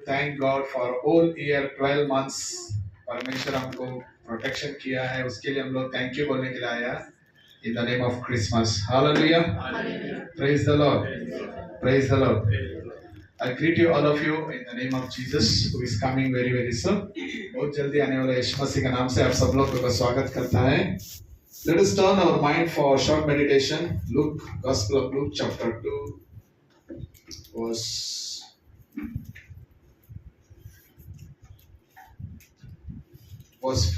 thank God for whole year 12 months परमेश्वर हमको protection किया है उसके लिए हम लोग थैंक यू बोलने के लिए आया in the name of Christmas. Hallelujah. Praise the Lord. Praise the Lord. I greet you all of you in the name of Jesus who is coming very very soon. बहुत जल्दी आने वाले यीशु मसीह के नाम से आप सब लोगों का स्वागत करता है. Let us turn our mind for short meditation. Luke, Gospel of Luke, chapter 2, verse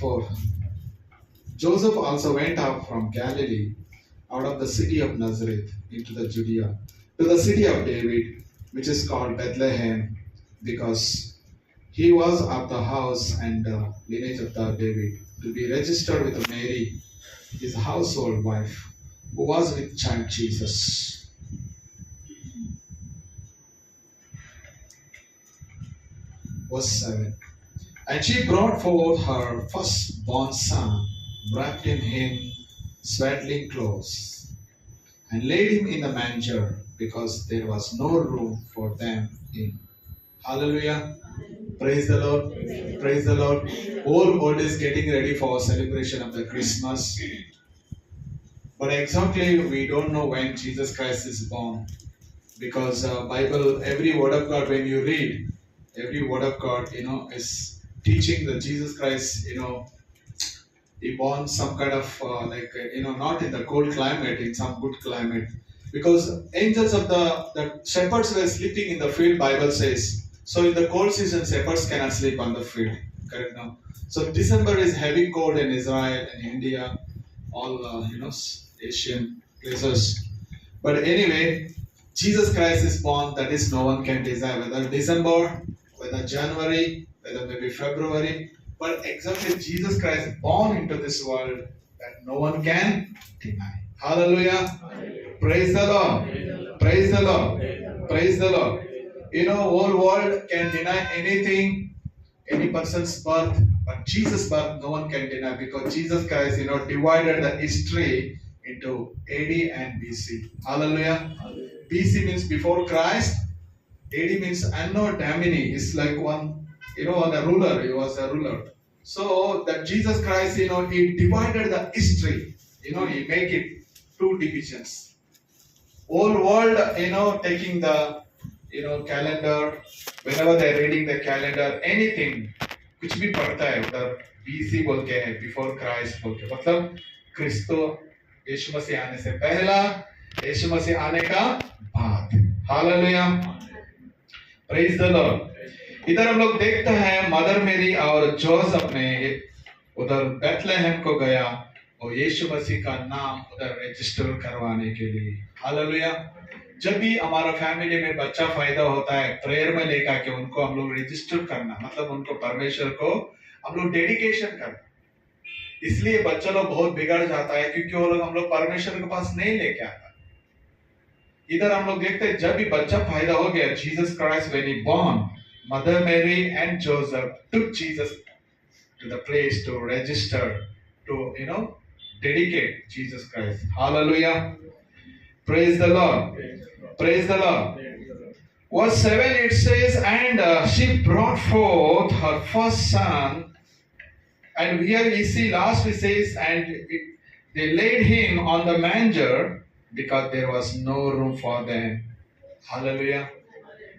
4. Joseph also went up from Galilee, out of the city of Nazareth, into the Judea, to the city of David, which is called Bethlehem, because he was of the house and lineage of the David, to be registered with Mary, his household wife, who was with child Jesus. Verse 7. And she brought forth her firstborn son, wrapped him in swaddling clothes, and laid him in the manger, because there was no room for them in. Hallelujah. Praise the Lord. Praise the Lord. Whole world is getting ready for celebration of the Christmas. But exactly we don't know when Jesus Christ is born. Because Bible, every word of God, when you read, every word of God, is teaching that Jesus Christ, he born some kind of not in the cold climate, in some good climate, because angels of the shepherds were sleeping in the field, Bible says. So in the cold season, shepherds cannot sleep on the field. Correct now. So December is heavy cold in Israel and India, all Asian places. But anyway, Jesus Christ is born. That is, no one can desire whether December, whether January, whether maybe February. But exactly Jesus Christ born into this world that no one can deny. Hallelujah. Hallelujah. Praise the Lord. Praise the Lord. Praise the Lord. Whole world can deny anything, any person's birth, but Jesus' birth no one can deny, because Jesus Christ, divided the history into AD and BC. Hallelujah. Hallelujah. BC means before Christ. AD means Anno Domini. It's like one, the ruler. He was a ruler. So that Jesus Christ, he divided the history. He make it two divisions. Whole world, taking the, calendar. Whenever they're reading the calendar, anything, कुछ भी पढ़ता है उधर BC बोल के है, before Christ बोल के, मतलब क्रिस्तो यीशु मसीह आने से पहला, यीशु मसीह आने का बाद. हालेलुया. Praise the Lord. इधर हम लोग देखते हैं मदर मेरी और जोसेफ ने उधर बेथलेहम को गया और यीशु मसीह का नाम उधर रजिस्टर करवाने के लिए. हालेलुया. जब भी हमारा फैमिली में बच्चा पैदा होता है, प्रेयर में लेकर के उनको हम लोग रजिस्टर करना, मतलब उनको परमेश्वर को हम लोग डेडिकेशन करना. इसलिए बच्चा लोग बहुत बिगड़ जाता है, क्योंकि वो लोग हम लोग परमेश्वर के पास नहीं लेके आता. इधर हम लोग देखते हैं जब भी बच्चा पैदा हो गया, Jesus Christ when he born, mother Mary and Joseph took Jesus to the place to register, to dedicate Jesus Christ. Hallelujah. Praise the Lord. Praise the Lord. Verse 7 it says, and she brought forth her first son, and here we see last we says, they laid him on the manger, because there was no room for them. Hallelujah.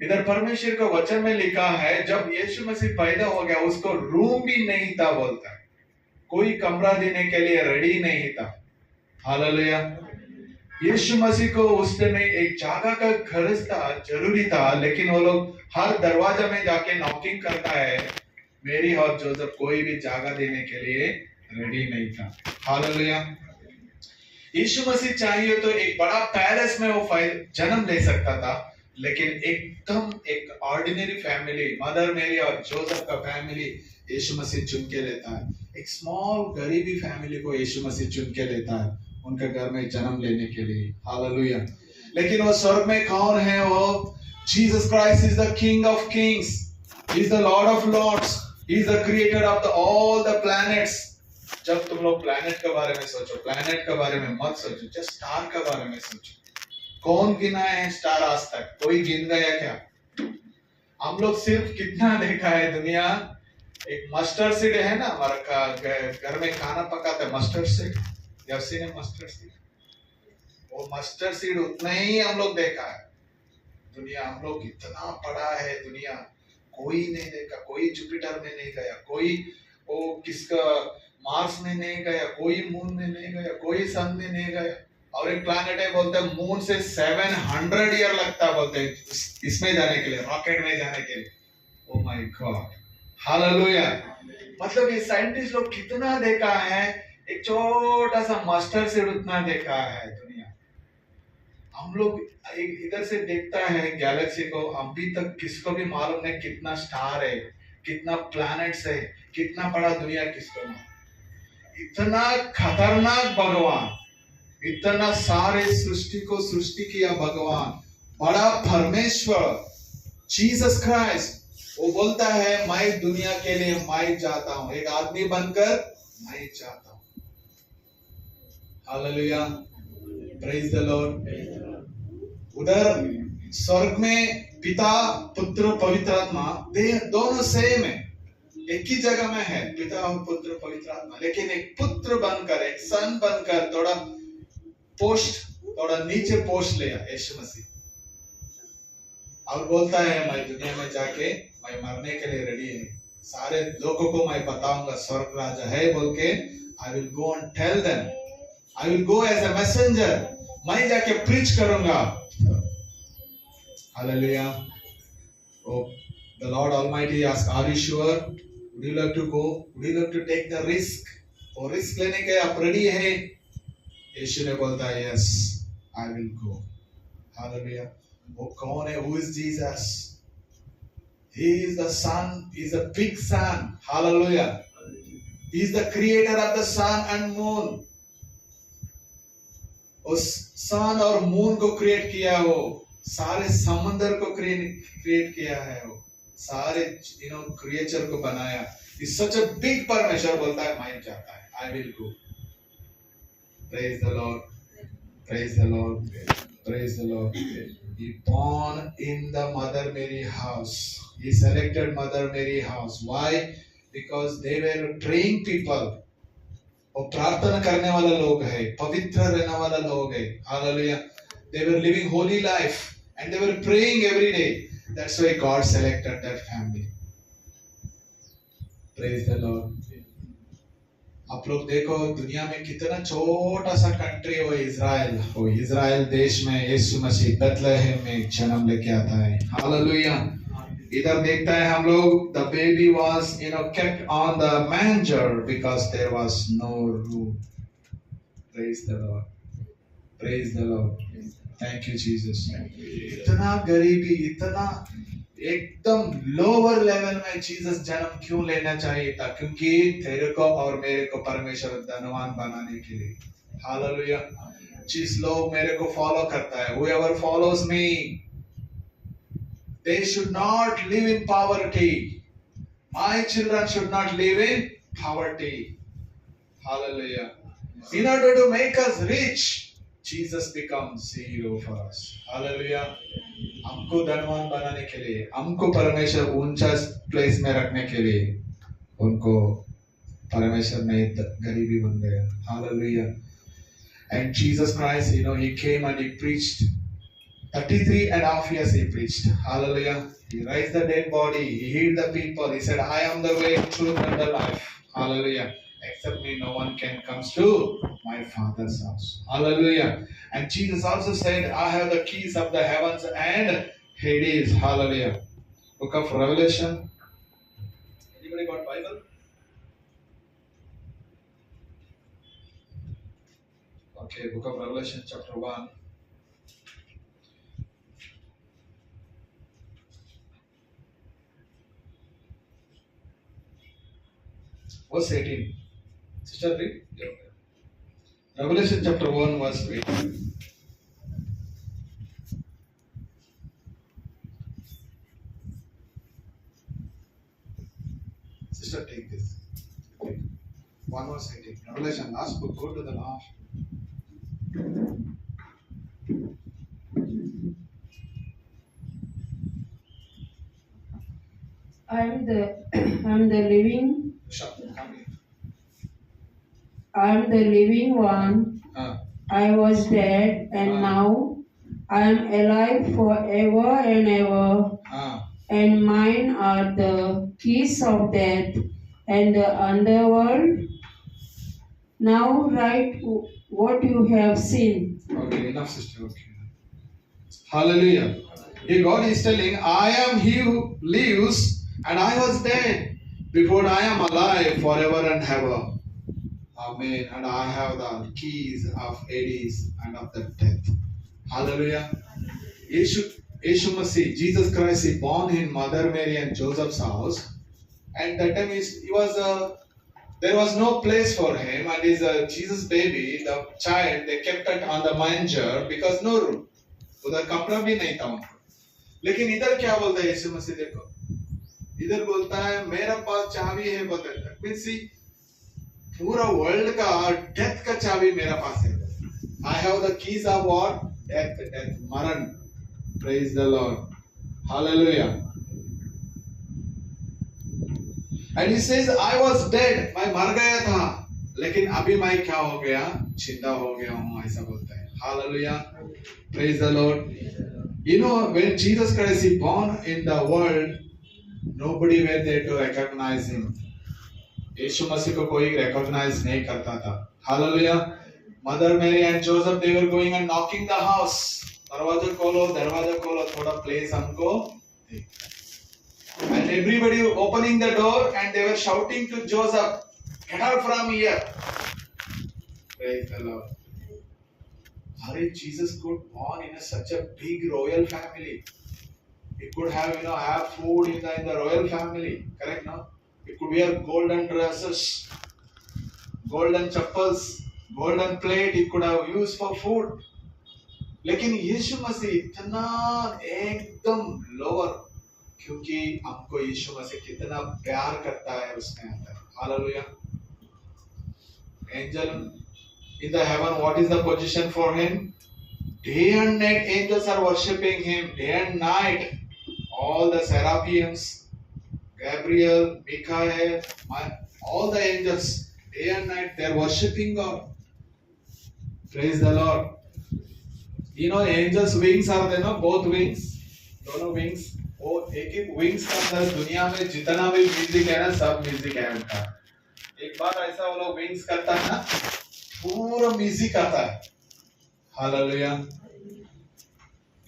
इधर परमेश्वर का वचन में लिखा है, जब यीशु मसीह पैदा हो गया उसको रूम भी नहीं था, बोलता है कोई कमरा देने के लिए रेडी नहीं था. हालेलुया. यीशु मसीह को उस दिन में एक जगह का खर्च था, जरूरी था, लेकिन वो लोग हर दरवाजा में जाके नॉकिंग करता है, मेरी और जोसेफ कोई भी जगह देने के लिए रेडी नहीं था. हालेलुया. यीशु मसीह चाहिए तो एक बड़ा पैलेस में वो जन्म ले सकता था, लेकिन एकदम एक ऑर्डिनरी फैमिली, मदर मेरी और जोसेफ का फैमिली यीशु मसीह चुन के लेता है. एक स्मॉल गरीबी फैमिली को यीशु मसीह चुन के लेता है उनके घर में जन्म लेने के लिए. हालेलुया. लेकिन वो स्वर्ग में कौन है? वो Jesus Christ is the king of kings, he is the lord of lords, he is the creator of all the planets. जब तुम लोग प्लैनेट के बारे में सोचो, प्लैनेट के बारे में मत सोचो, जस्ट स्टार के बारे में सोचो. कौन गिना है स्टार आज तक? कोई गिन गया क्या? हम लोग सिर्फ कितना देखा है दुनिया, एक मस्टर्ड सीड है ना, हमारा घर में खाना पकाते हैं मस्टर्ड सीड, जब सीन है मस्टर्ड सीड, वो मस्टर्ड सीड उतना ही हम लोग देखा है। दुनिया हम लोग इतना पड़ा है, दुनिया कोई नहीं देखा, कोई जुपिटर में नहीं गया, कोई वो किसका मार्स में नहीं गया, कोई मून में नहीं गया, कोई सन में नहीं गया। और एक प्लैनेट है बोलते हैं मून से 700 ईयर लगता है बोलते हैं इसमें जाने के लिए, रॉकेट में जाने के लिए। Oh my God, hallelujah. मतलब ये साइंटिस्ट लोग कितना देखा है, एक छोटा सा मस्टर्ड सीड उतना देखा है दुनिया। हम लोग इधर से देखता है गैलेक्सी को, अभी तक किसको भी मालूम नहीं कितना स्टार है, कितना प्लैनेट्स है, कितना बड़ा दुनिया किसको मालूम। इतना खतरनाक भगवान, इतना सारे सृष्टि को सृष्टि किया भगवान, बड़ा परमेश्वर जीसस क्राइस्ट, वो बोलता है मैं दुनिया के लिए मैं जाता हूं, एक आदमी बनकर मैं जाता हूं। Hallelujah, praise the Lord. उधर स्वर्ग में पिता पुत्र पवित्र आत्मा दोनों सेम है, एक ही जगह में है पिता और पुत्र पवित्र आत्मा, लेकिन एक पुत्र बनकर, एक सन बनकर थोड़ा पोस्ट, थोड़ा नीचे पोस्ट लिया यीशु मसीह, और बोलता है मैं दुनिया में जाके मैं मरने के लिए रेडी है, सारे लोगों को मैं बताऊंगा स्वर्ग राजा है बोल के, I will go and tell them, I will go as a messenger, मैं जाके प्रीच करूंगा। Hallelujah. Oh, the Lord Almighty asks, are you sure? Would you like to go? Would you like to take the risk? और risk लेने के आप ready है? यीशु ने बोलता है yes, I will go. Hallelujah. वो कौन है? Who is Jesus? He is the Son. He is a big Son. Hallelujah. He is the creator of the sun and moon. उस सन और मून को क्रिएट किया, वो सारे समंदर को क्रिएट किया है, वो सारे क्रिएचर को बनाया। इस सच अ बिग परमेश्वर बोलता है मैं जाता है, आई will go. Praise the Lord, praise the Lord, praise the Lord. He born in the Mother Mary house. He selected Mother Mary house. Why? Because they were praying people. वो प्रार्थना करने वाला लोग है, पवित्र रहने वाला लोग है। Hallelujah. They were living holy life and they were praying every day. That's why God selected that family. Praise the Lord. आप लोग देखो दुनिया में कितना छोटा सा कंट्री है वो इजराइल, वो इजराइल देश में यीशु मसीह बेथलेहेम में जन्म लेके आता है। हालेलुया। इधर देखता है हम लोग, the baby was kept on the manger because there was no room. Praise the Lord. Praise the Lord. Thank you Jesus. इतना गरीबी, इतना एकदम लोअर लेवल में जीसस जन्म क्यों लेना चाहिए था? क्योंकि तेरे को और मेरे को परमेश्वर धनवान बनाने के लिए। हालेलुया। जिस लोग मेरे को फॉलो करता है, whoever follows me, they should not live in poverty. My children should not live in poverty. Hallelujah. In order to make us rich, Jesus becomes zero for us. Hallelujah. हमको धनवान बनाने के लिए, हमको परमेश्वर ऊंचा प्लेस में रखने के लिए, उनको परमेश्वर ने गरीबी बन गया। Hallelujah. And Jesus Christ, he came and he preached. 33.5 years he preached. Hallelujah. He raised the dead body. He healed the people. He said, I am the way, truth, and the life. Hallelujah. Except me, no one can come to my Father's house. Hallelujah. And Jesus also said, I have the keys of the heavens and Hades. Hallelujah. Book of Revelation. Anybody got Bible? Okay, Book of Revelation chapter 1. Verse 18. Sister, read. Revelation chapter 1, verse 18. Sister, take this. Okay. 1 verse 18. Revelation, last book. Go to the last. I'm the I'm the living I'm the living one. I was dead and now I am alive forever and ever. And mine are the keys of death and the underworld. Now write what you have seen. Okay, enough, sister. Okay. Hallelujah. Here God is telling, I am he who lives, and I was dead. Before I am alive forever and ever. Amen. And I have the keys of Hades and of the death. Hallelujah. Yeshu Masih, Jesus Christ, he born in Mother Mary and Joseph's house. And that time there was no place for him. And his Jesus baby, the child, they kept it on the manger because no room. उधर कपड़ा भी नहीं था उनको. लेकिन इधर क्या बोलता है यीशु मसीह, देखो इधर बोलता है मेरा पास चाबी है बोलता है. पूरा वर्ल्ड का डेथ का चाबी मेरा पास है. I have the keys of what? Death, मरण. Praise the Lord. Hallelujah. And he says, I was dead. मैं मर गया था, लेकिन अभी मैं क्या हो गया? जिंदा हो गया हूँ, ऐसा बोलता है. Hallelujah. Praise the Lord. You know, when Jesus Christ is born in the world, nobody were there to recognize him. यीशु मसीह को कोई recognize नहीं करता था. Hallelujah. Mother Mary and Joseph, they were going and knocking the house. दरवाजा खोलो, थोड़ा place हमको. And everybody opening the door and they were shouting to Joseph, get out from here. Praise the Lord. Hare, Jesus could born in such a big royal family. He could have food in the royal family. Correct, no? He could wear golden dresses, golden chappals, golden plate. He could have used for food. लेकिन यीशु मसीह इतना एकदम lower, क्योंकि हमको यीशु मसीह कितना प्यार करता है उसके अंदर. Hallelujah. Angel in the heaven, what is the position for him? Day and night angels are worshipping him. Day and night, all the seraphims, Gabriel, Michael, all the angels, day and night they are worshipping God. Praise the Lord. You know, angels' wings are there, no? Both wings, दोनों wings. वो एक wings का अंदर दुनिया में जितना भी music है ना, सब म्यूजिक है उनका. एक बार ऐसा वो लोग wings करता है ना, पूरा म्यूजिक आता है. Hallelujah.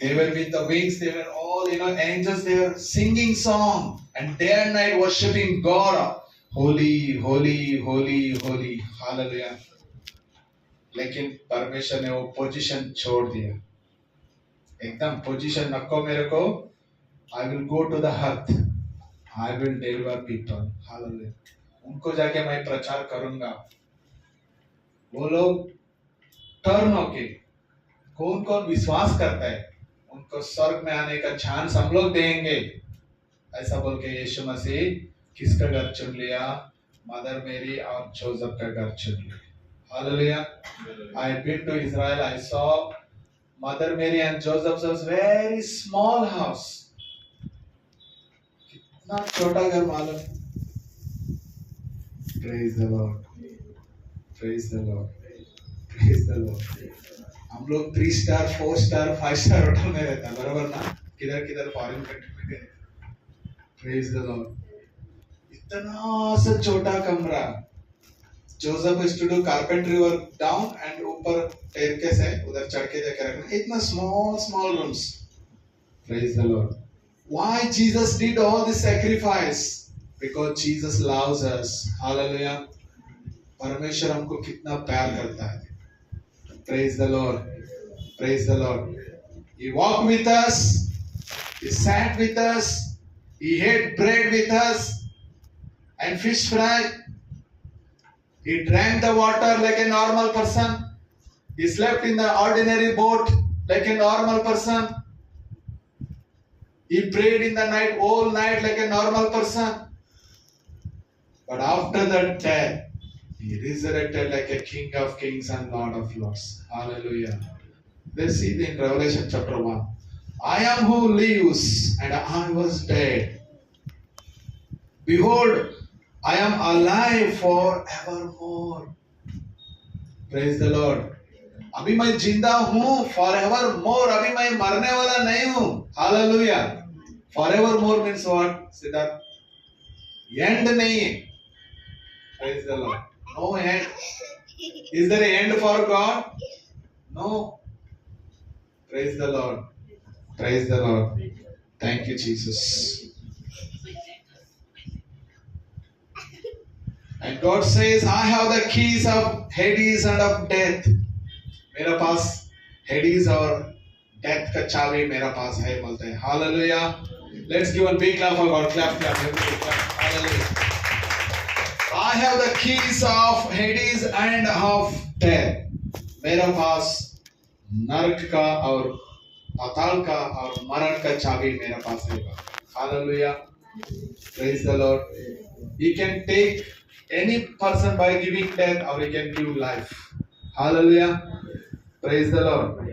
They were with the wings. They were all, angels. They were singing song and day and night worshipping God. Holy, holy, holy, holy. Hallelujah. लेकिन परमेश्वर ने वो पोजीशन छोड़ दिया. एकदम पोजीशन नको मेरे को. I will go to the earth. I will deliver people. Hallelujah. उनको जाके मैं प्रचार करूंगा. वो लोग टर्न होके कौन कौन विश्वास करता है उनको स्वर्ग में आने का चांस हम लोग देंगे. ऐसा बोल के यीशु मसीह किसका घर चुन लिया? मदर मेरी और जोसेफ का घर चुन लिया. Hallelujah. I had been to Israel. I saw Mother Mary and Joseph's house, very small house. कितना छोटा घर मालूम. Praise the Lord. Praise the Lord. Praise the Lord. हम लोग 3 स्टार 4 स्टार 5 स्टार होटल में रहता है, बराबर ना? किधर किधर फॉरेन कंट्री में गए. Praise the Lord. इतना सा छोटा कमरा. Joseph is to do carpentry work down and ऊपर staircase है, उधर चढ़ के जाके रखना. इतना small rooms. Praise the Lord. Why Jesus did all this sacrifice? Because Jesus loves us. Hallelujah. परमेश्वर हमको कितना प्यार करता है. Praise the Lord. Praise the Lord. He walked with us. He sat with us. He ate bread with us and fish fry. He drank the water like a normal person. He slept in the ordinary boat like a normal person. He prayed in the night, all night like a normal person. But after that death, he resurrected like a King of Kings and Lord of Lords. Hallelujah. Let's see in Revelation chapter 1. I am who lives and I was dead. Behold, I am alive forevermore. Praise the Lord. अभी मैं जिंदा हूँ forevermore. अभी मैं मरने वाला नहीं हूँ. Hallelujah. Forevermore means what? Siddharth? End नहीं है. Praise the Lord. No end. Is there an end for God? No. Praise the Lord. Praise the Lord. Thank you, Jesus. And God says, I have the keys of Hades and of death. मेरा पास Hades और death का चाबी मेरा पास है बोलते हैं. Hallelujah. Let's give a big clap for God. Clap, clap, everybody clap. Hallelujah. I have the keys of Hades and of death. मेरा पास नरक का और पाताल का और मरण का चाबी मेरा पास है. Hallelujah. Praise the Lord. He can take any person by giving death or he can give life. Hallelujah. Praise the Lord.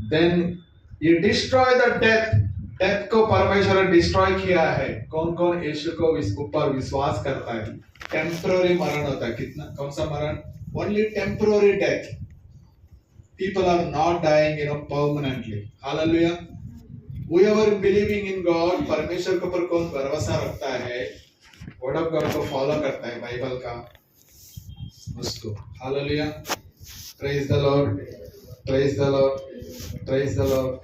Then he destroy the death. Death को परमेश्वर ने डिस्ट्रॉय किया है. कौन कौन यीशु को ऊपर विश्वास करता है. टेम्पररी मरण होता है. कितना कौन सा मरण? Only temporary death. People are not dying, permanently. Hallelujah. Whoever believing in God, परमेश्वर के ऊपर कौन भरोसा रखता है, वर्ड ऑफ गॉड को फॉलो करता है, बाइबल का, उसको. Hallelujah. Praise the Lord. Praise the Lord. Praise the Lord.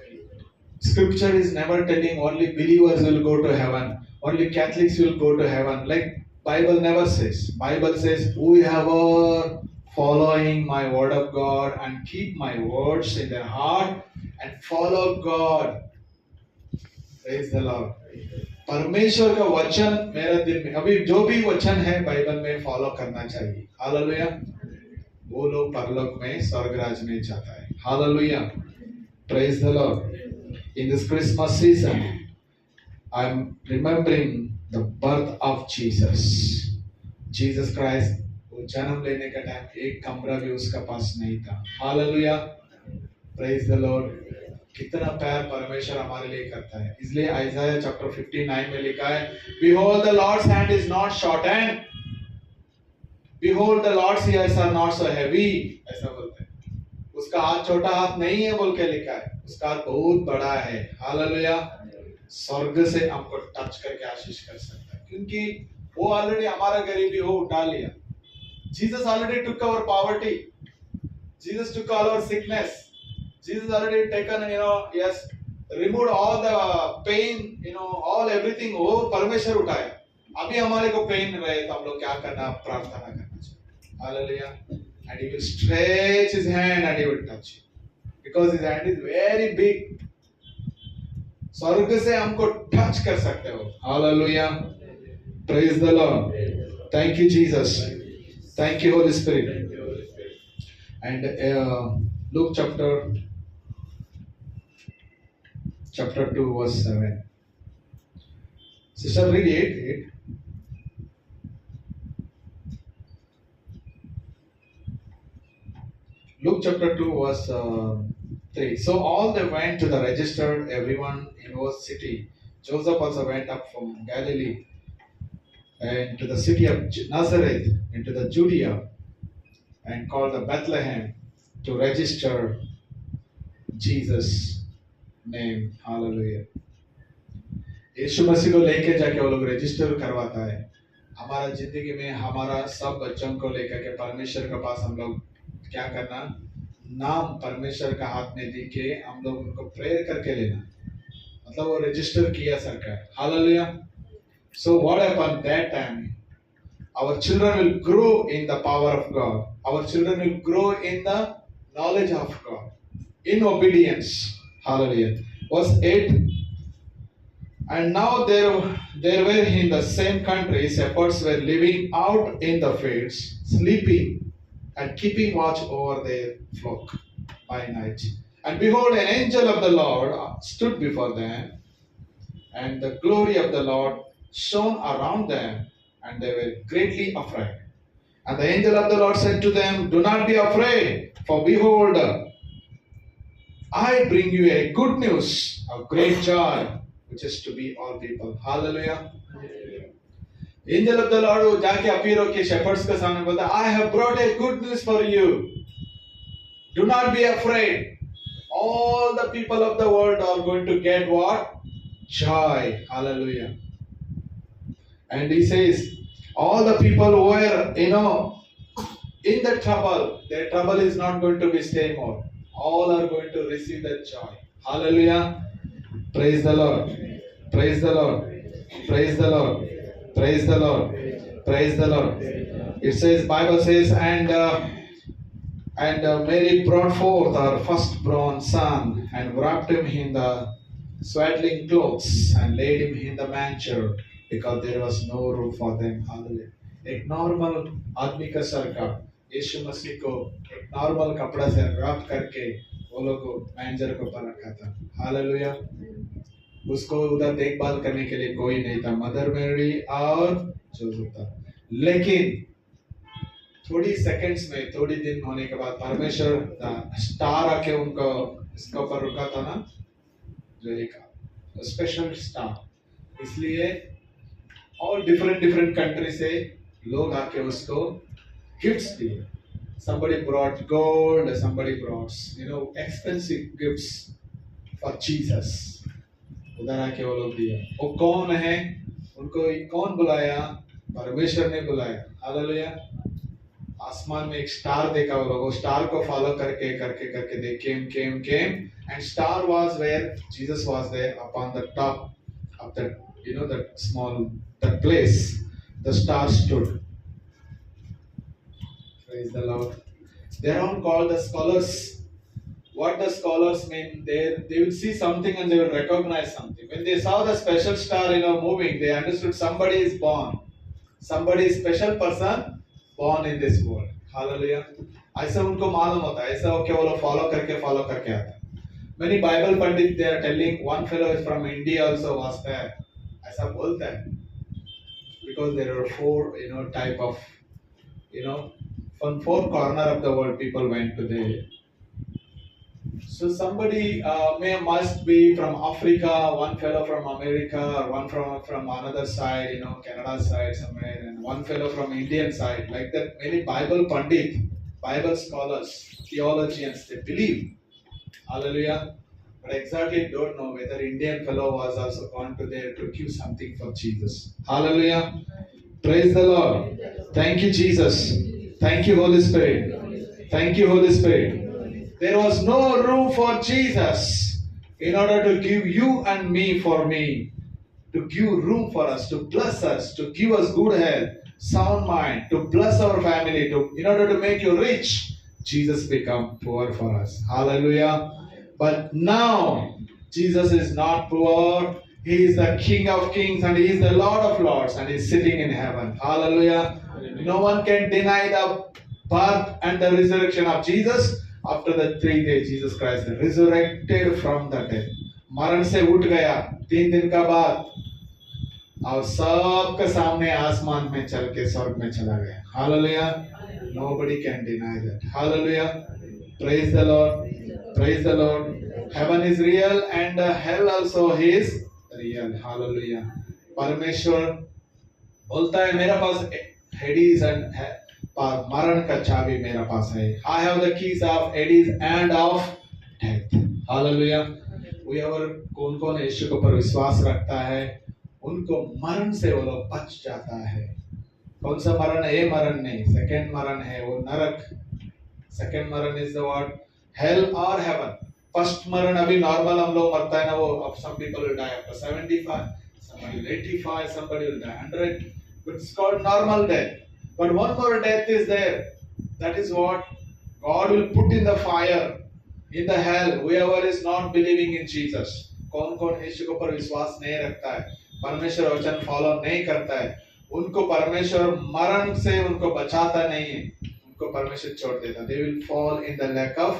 Scripture is never telling only believers will go to heaven, only Catholics will go to heaven. Like Bible never says. Bible says, whoever following my word of God and keep my words in their heart and follow God. Praise the Lord. परमेश्वर का वचन मेरे दिल में, अभी जो भी वचन है बाइबल में फॉलो करना चाहिए. हालेलुया. वो लोग परलोक में स्वर्गराज में जाता है. Hallelujah. Praise the Lord. In this Christmas season, I'm remembering the birth of Jesus. Jesus Christ, वो जन्म लेने का टाइम एक कमरा भी उसका पास नहीं था. Hallelujah. Praise the Lord. कितना प्यार परमेश्वर हमारे लिए करता है. इसलिए आइज़ाया चैप्टर 59 में लिखा है, Behold, the Lord's hand is not shortened. Behold, the Lord's ears are not so heavy. ऐसा बोलते हैं. उसका हाथ छोटा हाथ नहीं है बोल के लिखा है. उसका हाथ बहुत बड़ा है. हालेलुया. स्वर्ग से हमको टच करके आशीष कर सकता है, क्योंकि वो ऑलरेडी हमारा गरीबी वो उठा लिया. Jesus already took our poverty. Jesus took all our sickness. Jesus already taken, yes, removed all the pain, all everything. वो परमेश्वर उठाया. अभी हमारे को पेन रहे तो हम लोग क्या करना? प्रार्थना करना चाहिए. Hallelujah. And he will stretch his hand and he will touch you, because his hand is very big. स्वर्ग से हमको टच कर सकते हो. Hallelujah. Praise the Lord. Thank you, Jesus. Thank you, Holy Spirit. And Luke chapter 2 verse 7. Sister, read it. Luke chapter 2 verse 3. So all they went to the register, everyone in whose city. Joseph also went up from Galilee and to the city of Nazareth into the Judea and called the Bethlehem to register Jesus' name. Hallelujah. यीशु मसीह को लेके जाके वो लोग register करवाता है. हमारा जिंदगी में हमारा सब बच्चों को लेकर के परमेश्वर के पास हम लोग क्या करना? नाम परमेश्वर का हाथ में दी के हम लोग उनको प्रेयर करके लेना. मतलब वो रजिस्टर किया सरकार. Hallelujah. So what happened that time? Our children will grow in the power of God. Our children will grow in the knowledge of God, in obedience. Hallelujah. Verse 8. And now there were in the same country shepherds were living out in the fields, sleeping and keeping watch over their flock by night. And behold, an angel of the Lord stood before them, and the glory of the Lord shone around them, and they were greatly afraid. And the angel of the Lord said to them, Do not be afraid, for behold, I bring you a good news of great joy, which is to be all people. Hallelujah. Angel of the Lord वो जाके appear होके shepherds के सामने बोलता, I have brought a good news for you. Do not be afraid. All the people of the world are going to get what? Joy. Hallelujah. And he says, all the people who were, in the trouble, their trouble is not going to be stay more. All are going to receive that joy. Hallelujah. Praise the Lord. Praise the Lord. Praise the Lord. Praise the Lord. Praise the Lord. It says, Bible says, and Mary brought forth her firstborn son and wrapped him in the swaddling clothes and laid him in the manger because there was no room for them. Hallelujah. एक normal आदमी का sir का यीशु मसीह को एक normal कपड़ा से rap करके वो लोग को मैंजर को पर रखा था. हालेलुया. उसको उधर देखभाल करने के लिए कोई नहीं था, मदर मैरी और जोसेफ था. लेकिन थोड़ी सेकंड्स में, थोड़ी दिन होने के बाद परमेश्वर स्टार आके उनको इसके ऊपर रुका था ना, जो एक स्पेशल स्टार. इसलिए और डिफरेंट कंट्री से लोग आके उसको गिफ्ट्स दिए. Somebody brought gold, somebody brought expensive gifts for Jesus. उधर आके वो लोग दिया. वो कौन है? उनको कौन बुलाया? परमेश्वर ने बुलाया. हालेलुया. आसमान में एक स्टार देखा वो लोग, वो स्टार को फॉलो करके they came and star was where Jesus was there upon the top of that that place. The star stood. Praise the Lord. They are called the scholars. What the scholars mean, they will see something and they will recognize something. When they saw the special star moving, they understood somebody is born. Somebody is special person born in this world. Hallelujah. ऐसा उनको मालूम होता है, ऐसा होके वो लोग follow करके आता है. Many Bible pandit, they are telling one fellow is from India also was there. ऐसा बोलता है. Because there are four type of from four corner of the world people went to there. So somebody must be from Africa, one fellow from America, or one from another side, Canada side somewhere, and one fellow from Indian side. Like that, many Bible pandit, Bible scholars, theologians, they believe. Hallelujah. But exactly don't know whether Indian fellow was also gone to there to give something for Jesus. Hallelujah. Praise the Lord. Thank you, Jesus. Thank you, Holy Spirit. Thank you, Holy Spirit. There was no room for Jesus in order to give you and me for me, to give room for us, to bless us, to give us good health, sound mind, to bless our family, in order to make you rich. Jesus become poor for us. Hallelujah. But now, Jesus is not poor. He is the King of Kings and He is the Lord of Lords and He is sitting in heaven. Hallelujah. No one can deny the birth and the resurrection of Jesus. After the 3 days, Jesus Christ resurrected from the dead. मरण से उठ गया 3 दिन का बाद और सबके सामने आसमान में चल के स्वर्ग में चला गया. Hallelujah. Nobody can deny that. Hallelujah. Praise the Lord. Praise the Lord. Heaven is real and hell also is real. Hallelujah. परमेश्वर बोलता है मेरे पास Hades and मरण का चाबी मेरा पास है. I have the keys of Hades and of death. Hallelujah. Whoever कौन यीशु के ऊपर विश्वास रखता है उनको मरण से वो लोग बच जाता है. कौन सा मरण है? ये मरण नहीं, सेकंड मरण है वो नरक. सेकंड मरण is the word hell or heaven. First मरण अभी नॉर्मल हम लोग मरता है ना, वो some people will die after 75, somebody will 85, somebody will die 100. But it's called normal death. But one more death is there. That is what God will put in the fire, in the hell, whoever is not believing in Jesus. कौन यीशु के ऊपर विश्वास नहीं रखता है, परमेश्वर वचन follow नहीं करता है, उनको परमेश्वर मरण से उनको बचाता नहीं है, उनको परमेश्वर छोड़ देता. They will fall in the lake of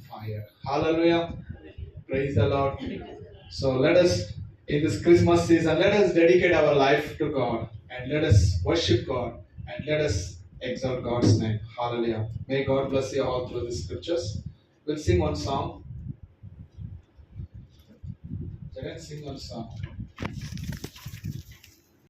fire. Hallelujah. Praise the Lord. So let us, in this Christmas season, let us dedicate our life to God and let us worship God. And let us exalt God's name. Hallelujah. May God bless you all through the scriptures. We'll sing one song. Let's sing one song.